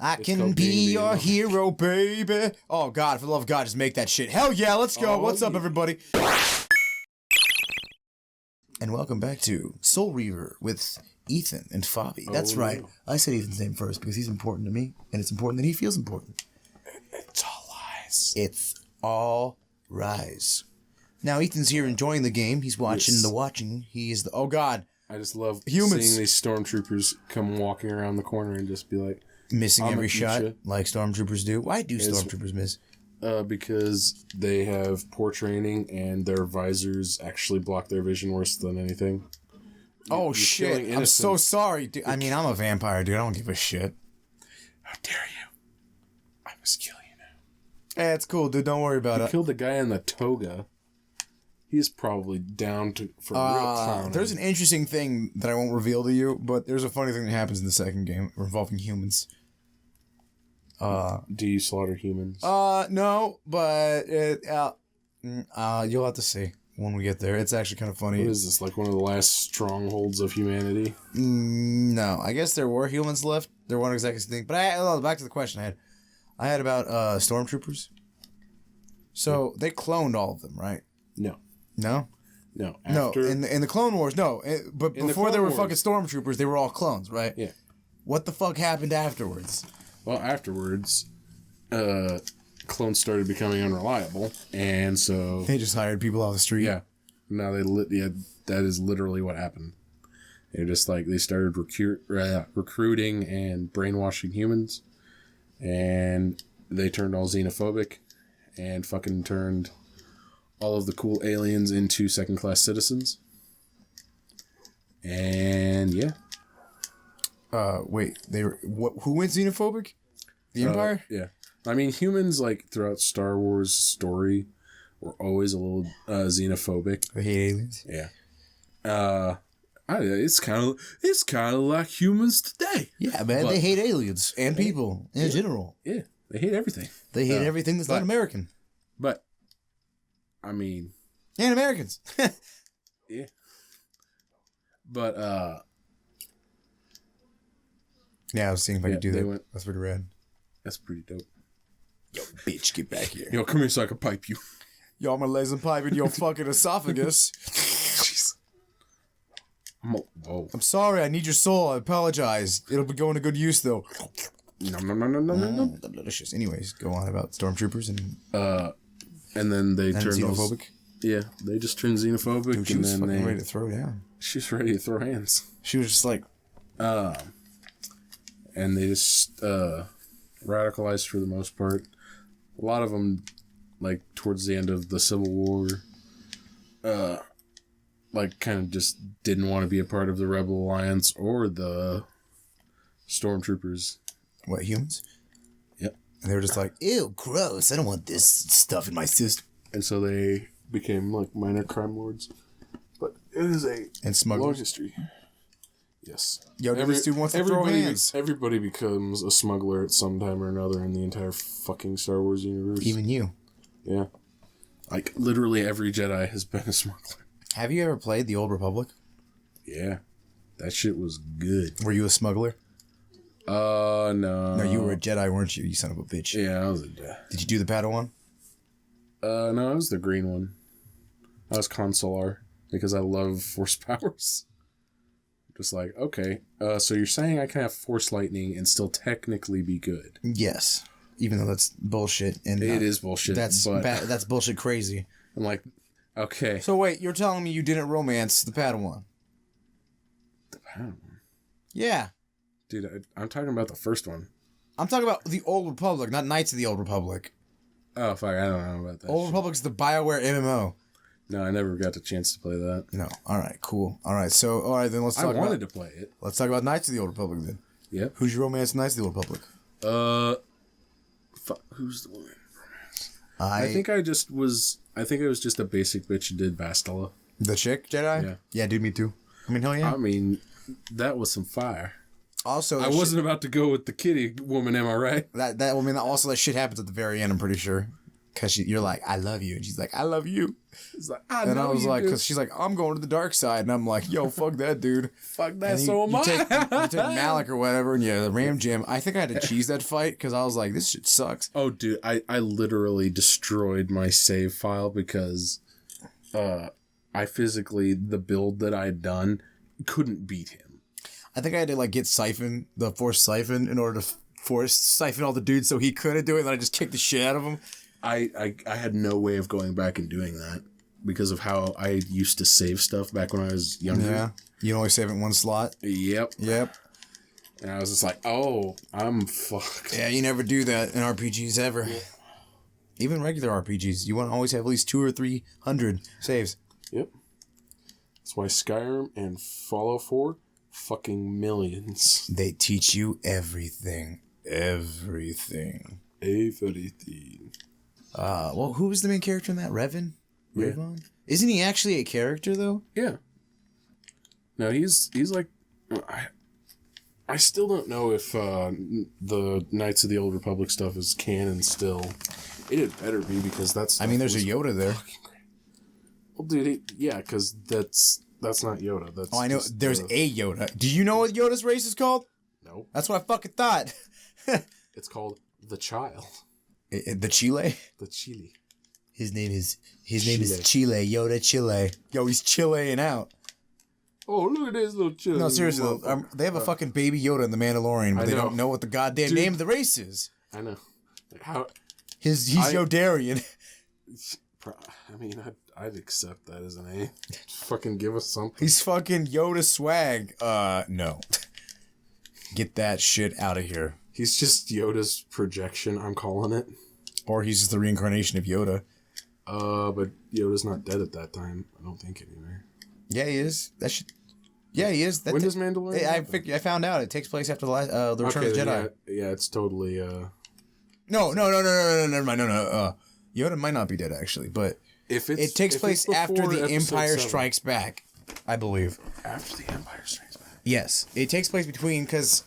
I can be your hero, baby. Oh, God, for the love of God, just make that shit. Hell yeah, let's go. What's up, everybody? And welcome back to Soul Reaver with Ethan and Fabi. That's right. No. I said Ethan's name first because he's important to me, and it's important that he feels important. It's all lies. It's all rise. Now, Ethan's here enjoying the game. He's watching the watching. He is the... Oh, God. I just love seeing these stormtroopers come walking around the corner and just be like... Missing every shot like stormtroopers do. Why do stormtroopers miss? Because they have poor training and their visors actually block their vision worse than anything. Oh, shit. I'm so sorry, dude. I mean, I'm a vampire, dude. I don't give a shit. How dare you? I must kill you now. Eh, it's cool, dude. Don't worry about it. You killed the guy in the toga. He's probably down for real clown. There's an interesting thing that I won't reveal to you, but there's a funny thing that happens in the second game involving humans. Do you slaughter humans? No, but you'll have to see when we get there. It's actually kind of funny. What is this, like one of the last strongholds of humanity? No, I guess there were humans left. There weren't exactly the thing. But back to the question I had about stormtroopers. So they cloned all of them, right? No. No? No. No, in the Clone Wars, no. But before there were fucking stormtroopers, they were all clones, right? Yeah. What the fuck happened afterwards? Well, afterwards, clones started becoming unreliable, and so... They just hired people off the street? Yeah. Now that is literally what happened. They're just like, they started recruiting and brainwashing humans, and they turned all xenophobic, and fucking turned all of the cool aliens into second-class citizens. And, yeah. Wait, who went xenophobic? The Empire? Yeah. I mean, humans, like, throughout Star Wars story were always a little xenophobic. They hate aliens? Yeah. It's kind of like humans today. Yeah, man, they hate aliens and people in general. Yeah, they hate everything. They hate everything that's not American. But, I mean... And Americans. Yeah. But, yeah, I was seeing if I could do that. That's pretty rad. That's pretty dope. Yo, bitch, get back here. Yo, come here so I can pipe you. Yo, I'm gonna laser pipe in your fucking esophagus. Jeez. Whoa. I'm sorry, I need your soul. I apologize. It'll be going to good use, though. No. Delicious. Anyways, go on about stormtroopers and then they turned xenophobic. Yeah, they just turned xenophobic. Dude, she was fucking ready to throw down. She was ready to throw hands. She was just like, and they just radicalized for the most part. A lot of them, like towards the end of the Civil War, like kind of just didn't want to be a part of the Rebel Alliance or the Stormtroopers. What, humans? Yep. And they were just like, ew, gross. I don't want this stuff in my system. And so they became like minor crime lords. But it is a long history. Yes. Yo, this dude wants to throw hands. Everybody becomes a smuggler at some time or another in the entire fucking Star Wars universe. Even you. Yeah. Like, literally every Jedi has been a smuggler. Have you ever played the Old Republic? Yeah. That shit was good. Were you a smuggler? No. No, you were a Jedi, weren't you, you son of a bitch? Yeah, I was a Jedi. Did you do the Padawan? No, I was the green one. I was Consular because I love force powers. Just like, okay, so you're saying I can have force lightning and still technically be good? Yes, even though that's bullshit. And it is bullshit. That's bullshit crazy. I'm like, okay. So wait, you're telling me you didn't romance the Padawan? The Padawan? Yeah. Dude, I'm talking about the first one. I'm talking about the Old Republic, not Knights of the Old Republic. Oh, fuck, I don't know about that. Old Republic's the BioWare MMO. No, I never got the chance to play that. No. All right, cool. All right, then let's talk about... I wanted to play it. Let's talk about Knights of the Old Republic, then. Yep. Who's your romance Knights of the Old Republic? Who's the one? I think I was just a basic bitch who did Bastila. The chick Jedi? Yeah. Yeah, dude, me too. I mean, hell yeah. I mean, that was some fire. Also, I wasn't about to go with the kitty woman, am I right? That shit happens at the very end, I'm pretty sure. Because you're like, I love you. And she's like, I love you. It's like, And I was like, because she's like, I'm going to the dark side. And I'm like, yo, fuck that, dude. Fuck that, And so am I. You take Malik or whatever, and the Ram Jam. I think I had to cheese that fight because I was like, this shit sucks. Oh, dude, I literally destroyed my save file because I physically, the build that I had done, couldn't beat him. I think I had to like get Siphon, the Force Siphon, in order to force Siphon all the dudes so he couldn't do it, and then I just kicked the shit out of him. I had no way of going back and doing that because of how I used to save stuff back when I was younger. Yeah. You only save it in one slot? Yep. Yep. And I was just like, oh, I'm fucked. Yeah, you never do that in RPGs ever. Yeah. Even regular RPGs. You want to always have at least 200 or 300 saves. Yep. That's why Skyrim and Fallout 4, fucking millions. They teach you everything. Everything. Everything. Well, who was the main character in that? Revan? Yeah. Ravon? Isn't he actually a character, though? Yeah. No, he's like... I still don't know if the Knights of the Old Republic stuff is canon still. It had better be because that's... I mean, there's a Yoda there. Well, dude, yeah, because that's not Yoda. That's I know. There's a Yoda. Do you know what Yoda's race is called? No. That's what I fucking thought. It's called the Child. The Chile? The Chile. His name is Chile. Yoda Chile. Yo, he's Chilean out. Oh, look at this little Chile. No, seriously, they have a fucking baby Yoda in The Mandalorian, but they don't know what the goddamn name of the race is. I know. Like how... He's Yodarian. I mean, I'd accept that as an A. Fucking give us something. He's fucking Yoda swag. No. Get that shit out of here. He's just Yoda's projection, I'm calling it. Or he's just the reincarnation of Yoda. But Yoda's not dead at that time. I don't think anyway. Yeah, he is. Yeah, he is. When does Mandalorian I found out. It takes place after the Return of the Jedi. Yeah, it's totally... No, never mind. No. Yoda might not be dead, actually, but it takes place after the Empire Strikes Back, I believe. After the Empire Strikes Back? Yes. It takes place between, because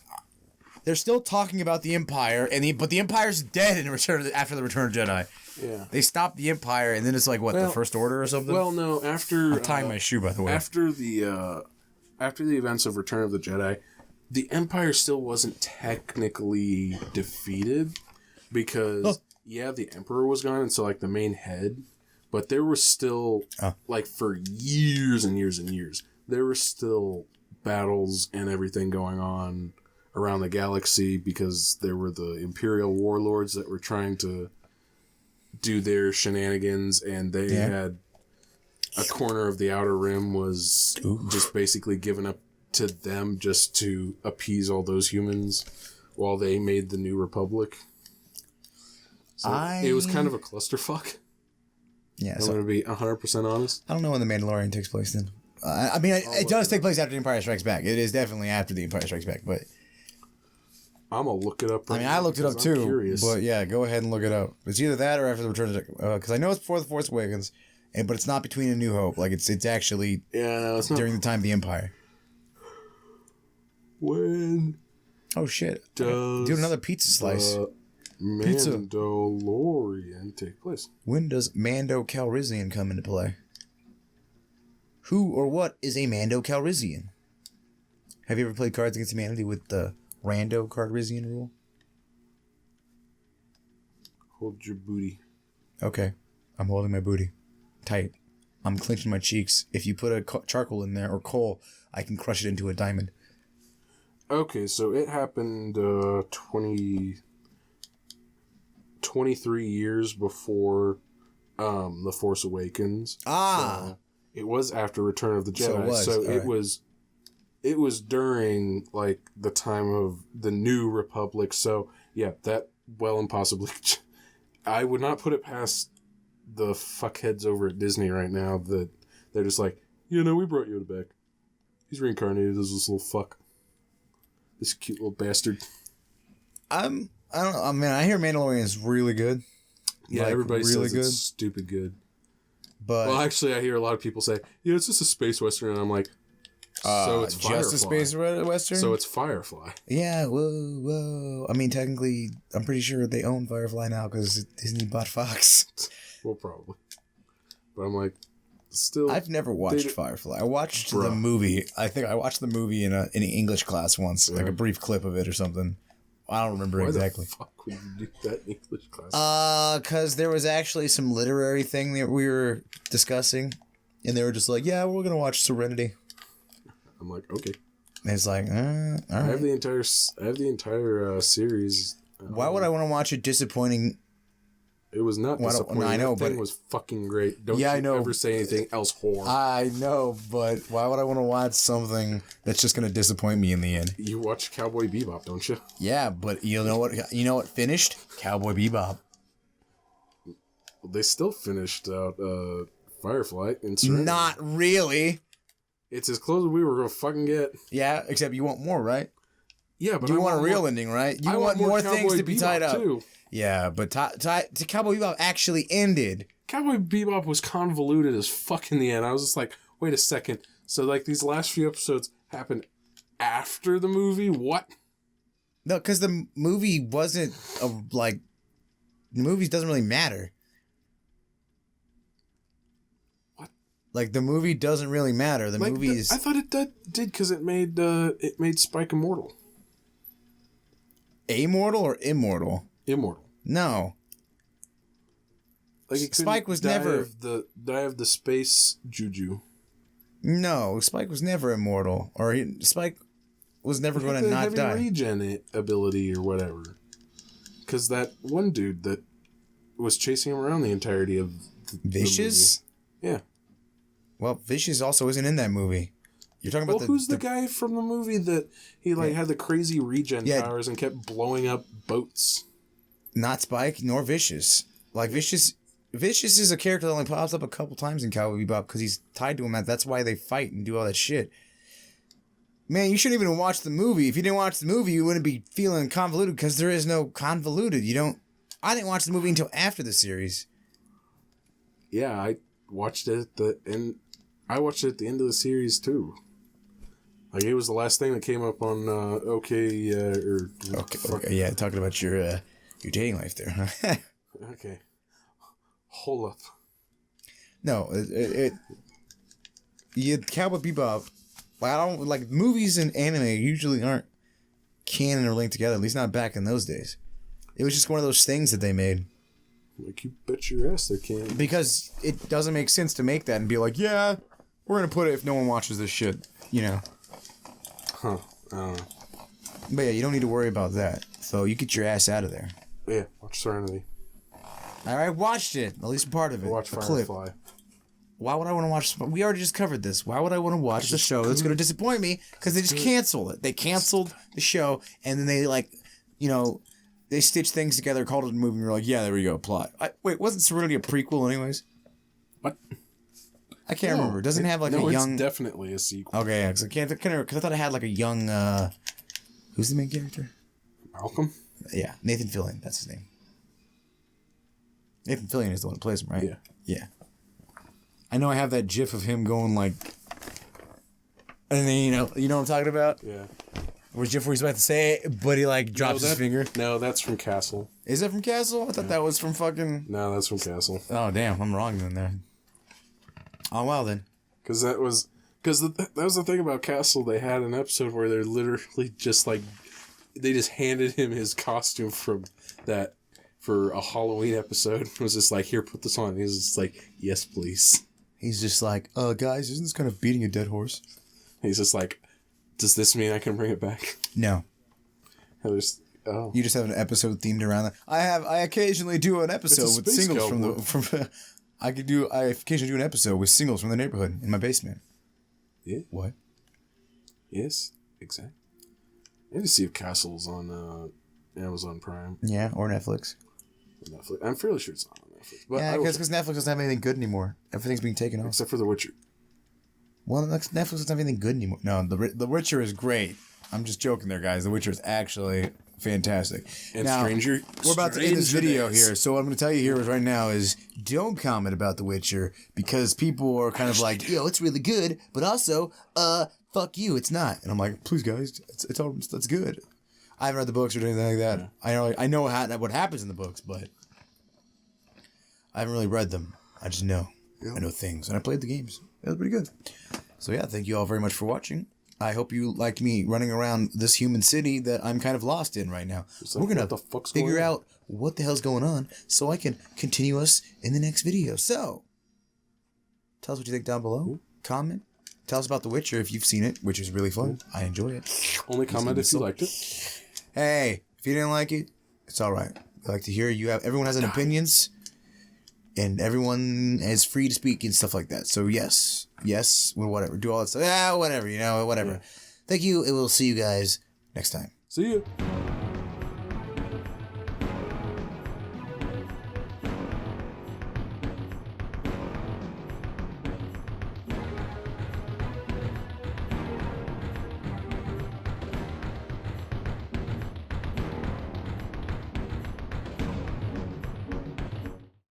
they're still talking about the Empire, but the Empire's dead after the Return of the Jedi. Yeah. They stop the Empire, and then it's like, the First Order or something? Well, no, after... I'm tying my shoe, by the way. After the events of Return of the Jedi, the Empire still wasn't technically defeated, because, the Emperor was gone, and so, like, the main head, but there was still, like, for years and years and years, there were still battles and everything going on around the galaxy, because there were the Imperial warlords that were trying to do their shenanigans, and they had a corner of the Outer Rim was just basically given up to them just to appease all those humans while they made the New Republic. So it was kind of a clusterfuck. Yeah, I'm going to be 100% honest. I don't know when The Mandalorian takes place then. I mean, it does take place after The Empire Strikes Back. It is definitely after The Empire Strikes Back, but... I'm going to look it up right now. I looked it up too, curious. But yeah, go ahead and look it up. It's either that or after the Return of the Jedi. Because I know it's before The Force Awakens, but it's not between A New Hope. Like, it's actually it's during the time of the Empire. When... Oh, shit. Do another pizza slice. Mandalorian take place. When does Mando Calrissian come into play? Who or what is a Mando Calrissian? Have you ever played Cards Against Humanity with the Rando Calrissian rule? Hold your booty. Okay. I'm holding my booty. Tight. I'm clenching my cheeks. If you put a charcoal in there, or coal, I can crush it into a diamond. Okay, so it happened 23 years before The Force Awakens. So it was after Return of the Jedi. So it was during, like, the time of the New Republic. So, yeah, that well and possibly... I would not put it past the fuckheads over at Disney right now that they're just like, we brought Yoda back. He's reincarnated as this little fuck. This cute little bastard. I don't know. I mean, I hear Mandalorian is really good. Yeah, like, everybody really says it's stupid good. But actually, I hear a lot of people say, it's just a space western, and I'm like, So it's just a Firefly. space western. So it's Firefly. Yeah, whoa. I mean, technically, I'm pretty sure they own Firefly now because Disney bought Fox. Well, probably. But I'm like, still. I've never watched Firefly. I watched the movie. I think I watched the movie in an English class once, like a brief clip of it or something. I don't remember exactly. Why the fuck would you do that in English class? Because there was actually some literary thing that we were discussing, and they were just like, "Yeah, we're gonna watch Serenity." I'm like, okay. And it's like, all right. I have the entire series. Why would I want to watch a disappointing? It was not disappointing. I know, that thing but was fucking great. Don't I know. ever say anything else, whore. I know, but why would I want to watch something that's just gonna disappoint me in the end? You watch Cowboy Bebop, don't you? Yeah, but you know what? You know what finished? Cowboy Bebop. They still finished out Firefly and Serenity. Not really. It's as close as we were gonna fucking get. Yeah, except you want more, right? Yeah, but you want a real ending, right? You want more things to be tied up. Too. Yeah, but Cowboy Bebop actually ended. Cowboy Bebop was convoluted as fuck in the end. I was just like, wait a second. So, like, these last few episodes happened after the movie? What? No, because the movie wasn't, the movies doesn't really matter. What? Like, the movie doesn't really matter. The movie is... I thought it did because it made Spike immortal. Amortal or immortal? Immortal. No. Like Spike was never die of the space juju. No, Spike was never immortal, or Spike was never going to not die. Regen ability or whatever. Because that one dude that was chasing him around the entirety of Vicious. The movie. Yeah. Well, Vicious also isn't in that movie. You're talking about who's the guy from the movie that he had the crazy regen powers and kept blowing up boats? Not Spike nor Vicious. Like Vicious is a character that only pops up a couple times in Cowboy Bebop because he's tied to him. That's why they fight and do all that shit. Man, you shouldn't even watch the movie. If you didn't watch the movie, you wouldn't be feeling convoluted because there is no convoluted. I didn't watch the movie until after the series. Yeah, I watched it at the end. I watched it at the end of the series too. Like, it was the last thing that came up on Okay, yeah, talking about your dating life there, huh? Okay. Hold up. No, Cowboy Bebop, movies and anime usually aren't canon or linked together, at least not back in those days. It was just one of those things that they made. Like, you bet your ass they can. Because it doesn't make sense to make that and be like, yeah, we're going to put it if no one watches this shit, Huh. I don't know. But yeah, you don't need to worry about that. So you get your ass out of there. Yeah, watch Serenity. I watched it. At least part of it. Watch Firefly. Clip. Why would I want to watch... We already just covered this. Why would I want to watch the show that's going to disappoint me? Because they just canceled it. They canceled the show, and then they, they stitched things together, called it a movie, and we're like, yeah, there we go, plot. Wait, wasn't Serenity a prequel anyways? What? I can't remember. Doesn't it have a young... it's definitely a sequel. Okay, yeah, because I thought it had a young... Who's the main character? Malcolm? Yeah, Nathan Fillion. That's his name. Nathan Fillion is the one who plays him, right? Yeah. Yeah. I know I have that gif of him going and then, you know what I'm talking about? Yeah. Where gif where he's about to say it, but he drops his finger. No, that's from Castle. Is that from Castle? I thought that was from fucking... No, that's from Castle. Oh, damn. I'm wrong then there. Oh, well then. Because that was the thing about Castle. They had an episode where they're literally just they just handed him his costume from that for a Halloween episode. It was just here, put this on. He was just yes, please. He's just guys, isn't this kind of beating a dead horse? He's just does this mean I can bring it back? No. You just have an episode themed around that. I occasionally do an episode with singles from I occasionally do an episode with singles from the neighborhood in my basement. Yeah. What? Yes, exactly. I need to see if Castle's on Amazon Prime. Yeah, or Netflix. I'm fairly sure it's not on Netflix. But yeah, because Netflix doesn't have anything good anymore. Everything's being taken off. Except for The Witcher. Well, Netflix doesn't have anything good anymore. No, The Witcher is great. I'm just joking there, guys. The Witcher is actually fantastic. And now, Stranger... We're about to end this video here, so what I'm going to tell you here right now is don't comment about The Witcher because people are kind of yo, it's really good, but also, fuck you, it's not. And I'm like, please guys, that's good. I haven't read the books or anything like that. Yeah. I know what happens in the books, but I haven't really read them. I just know. Yeah. I know things. And I played the games. It was pretty good. So yeah, thank you all very much for watching. I hope you liked me running around this human city that I'm kind of lost in right now. We're going to figure out what the hell's going on so I can continue us in the next video. So, tell us what you think down below. Ooh. Comment. Tell us about The Witcher if you've seen it, which is really fun. Ooh. I enjoy it. Only comment if you liked it. Hey, if you didn't like it, it's all right. I like to hear everyone has an opinions. And everyone is free to speak and stuff like that. So yes, well, whatever. Do all that stuff. Yeah, whatever, whatever. Yeah. Thank you, and we'll see you guys next time. See you.